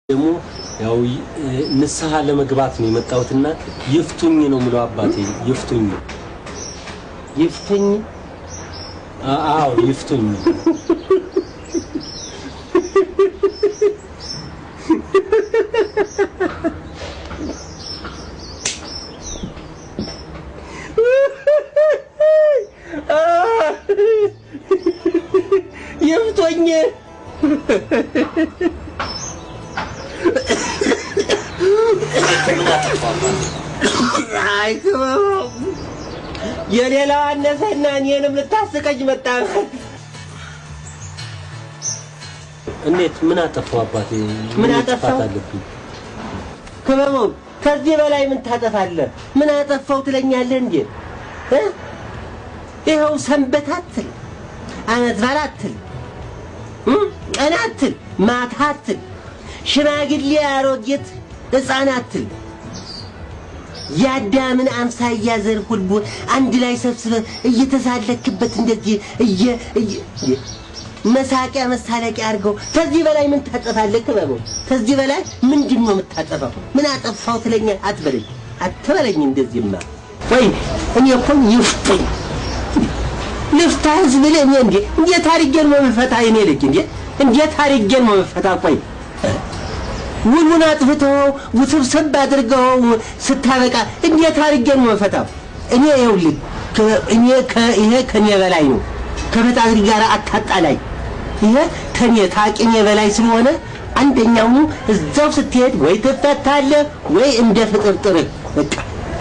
ደግሞ ያው ንስሐ ለመግባት ነው የመጣሁትና ይፍቱኝ ነው ምለው አባቴ ይፍቱኝ አዎ ይፍቱኝ ይፍቱኝ አይ የሌላው አነሰና እኔንም ልታስቀኝ መጣ። እንዴት ምን አጠፋው አባቴ? ምን አጠፋው አለብኝ? ከመሞው ከዚህ በላይ ምን ታጠፋለህ? ምን አጠፋው ትለኛለህ እንዴ? ይኸው ሰንበታትል አመት ባላትል ቀናትል ማታትል ሽማግሌ አሮጌት ሕፃናትል ያዳምን አምሳያ ዘር ሁሉ አንድ ላይ ሰብስበህ እየተሳለክበት እንደዚህ መሳቂያ መሳለቂያ አድርገው ከዚህ በላይ ምን ታጠፋለህ? ክበበው ከዚህ በላይ ምንድነው የምታጠፋው? ምን አጠፋው ትለኛ አትበለኝ እንደዚህማ። ወይ እኔ እኮ ይፍቱኝ ልፍታዝ ብለህ እኔ እንዴት አድርጌን ነው የምፈታ? እኔ ልጅ እንዴት አድርጌን ነው የምፈታ? ቆይ ውሉን አጥፍተው ውስብስብ አድርገው ስታበቃ እንዴት አድርጌን ነው የምፈታው? እኔ ይኸውልህ ይሄ ከኔ በላይ ነው። ከፈጣሪ ጋር አታጣላይ። ይሄ ከኔ ታቂኔ በላይ ስለሆነ አንደኛው እዛው ስትሄድ ወይ ትፈታለህ ወይ እንደ ፍጥርጥር በቃ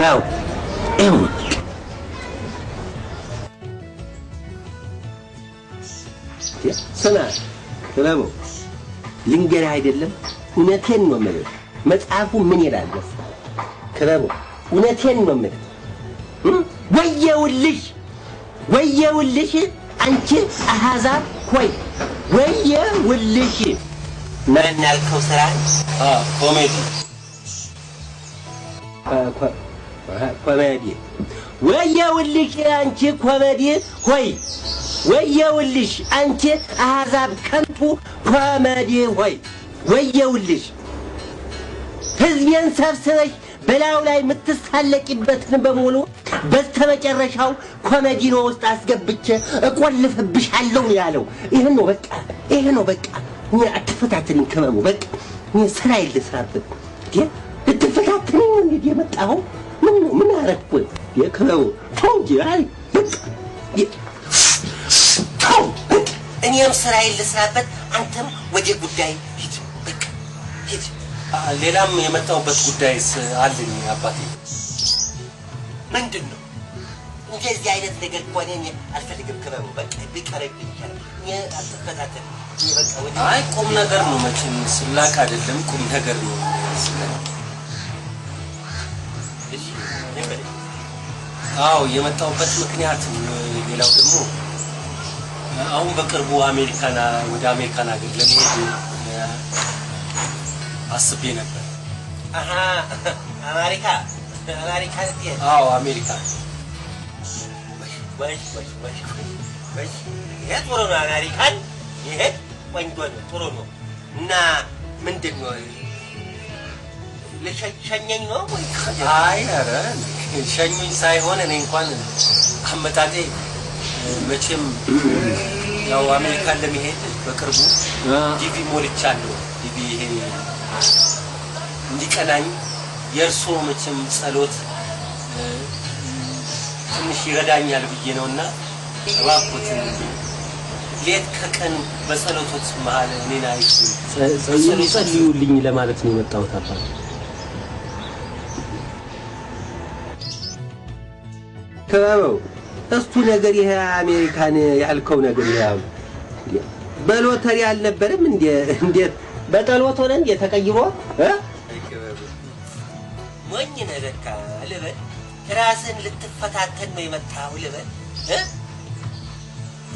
አው ይኸው ስማ ክበቡ ልንገርህ አይደለም እውነቴን ነው የምልህ። መጽሐፉ ምን ይላል ክበቡ? እውነቴን ነው የምልህ። ወየውልሽ አንቺ አሕዛብ ሆይ ወየውልሽ። ማን ያልከው ስራ? ኮሜዲ ወየውልሽ አንቺ ኮሜዲ ሆይ ወየውልሽ አንቺ አሕዛብ ከንቱ ኮሜዲ ሆይ ወየውልሽ። ሕዝቤን ሰብስበሽ በላዩ ላይ የምትሳለቂበትን በሙሉ በስተመጨረሻው ኮሜዲኖ ውስጥ አስገብቼ እቆልፍብሻለሁ ያለው ይሄ ነው በቃ። እኔ አትፈታተኝ ከመሙ በቃ እኔ ስራ ይልስራበት ልትፈታተኝ እንዴ የመጣው ምን አረኩ የከመሙ ፎንጂ አይ በቃ እኔም ስራ ይልስራበት አንተም ወደ ጉዳይ ሂድ በቃ ሂድ። ሌላም የመጣሁበት ጉዳይስ አለኝ አባቴ። ምንድነው? እንደዚህ አይነት ነገር ቆኔ አልፈልግም ከመሙ በቃ ቢቀርብኝ ይችላል። አትፈታተኝ በቃ ወደ አይ ቁም ነገር ነው መቼም ስላቅ አይደለም ቁም ነገር ነው። አዎ የመጣሁበት ምክንያት ሌላው ደግሞ አሁን በቅርቡ ወደ አሜሪካን ሀገር ለመሄድ አስቤ ነበር። አሜሪካ አዎ አሜሪካ። ወይ የጥሩ ነው አሜሪካን። ይሄ ቆንጆ ነው ጥሩ ነው። እና ምንድነው ለሸኘኝ ነው ወይ? አይ ኧረ ሸኙኝ ሳይሆን እኔ እንኳን አመጣጤ መቼም ያው አሜሪካን ለመሄድ በቅርቡ ዲቪ ሞልቻለሁ። ዲቪ ይሄ እንዲቀናኝ የእርሶ መቼም ጸሎት ትንሽ ይረዳኛል ብዬ ነውና እባክዎትን ሌት ከቀን በጸሎቶት መሃል እኔን ጸልዩልኝ ለማለት ነው የመጣሁት አባት። ከበበው እሱ ነገር ይሄ አሜሪካን ያልከው ነገር ያው በሎተሪ አልነበረም እንዴ? እንዴት በጠሎት ሆነ እንዴ ተቀይሮ? ሞኝ ነህ ልበል? ራስን ልትፈታተን ነው የመጣው ልበል?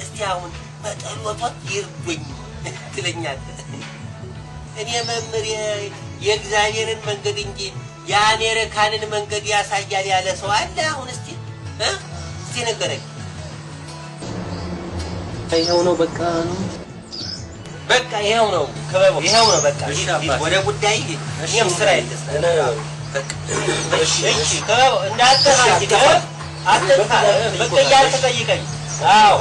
እስቲ አሁን በጠሎት ይርዱኝ ትለኛለህ? እኔ መምህር የእግዚአብሔርን መንገድ እንጂ የአሜሪካንን መንገድ ያሳያል ያለ ሰው አለ? አሁን እስቲ ነገረኝ። ይኸው ነው በቃ ነው በቃ ይሄው ነው ክበቡ ይሄው ነው በቃ ወደ ጉዳይ እኔም ስራ የለስ እሺ እሺ ክበቡ እንዳትፋቂ አትጥፋ በቃ ያልተጠይቀኝ አዎ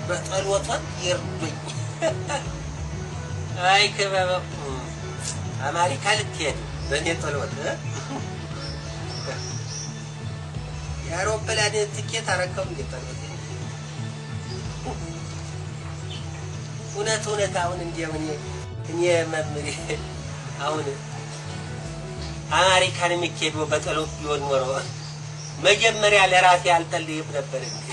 በጠሎቷን ይርዱኝ አይ ክበቡ አሜሪካ ልትሄድ በእኔ ጠሎት የአውሮፕላን ትኬት አረከው እንዴጠሎት እውነት አሁን እንዲያው እኔ መምሪ አሁን አሜሪካን የሚኬደው በጠሎት ቢሆን ኖሮ መጀመሪያ ለራሴ አልጠልይም ነበር እንዴ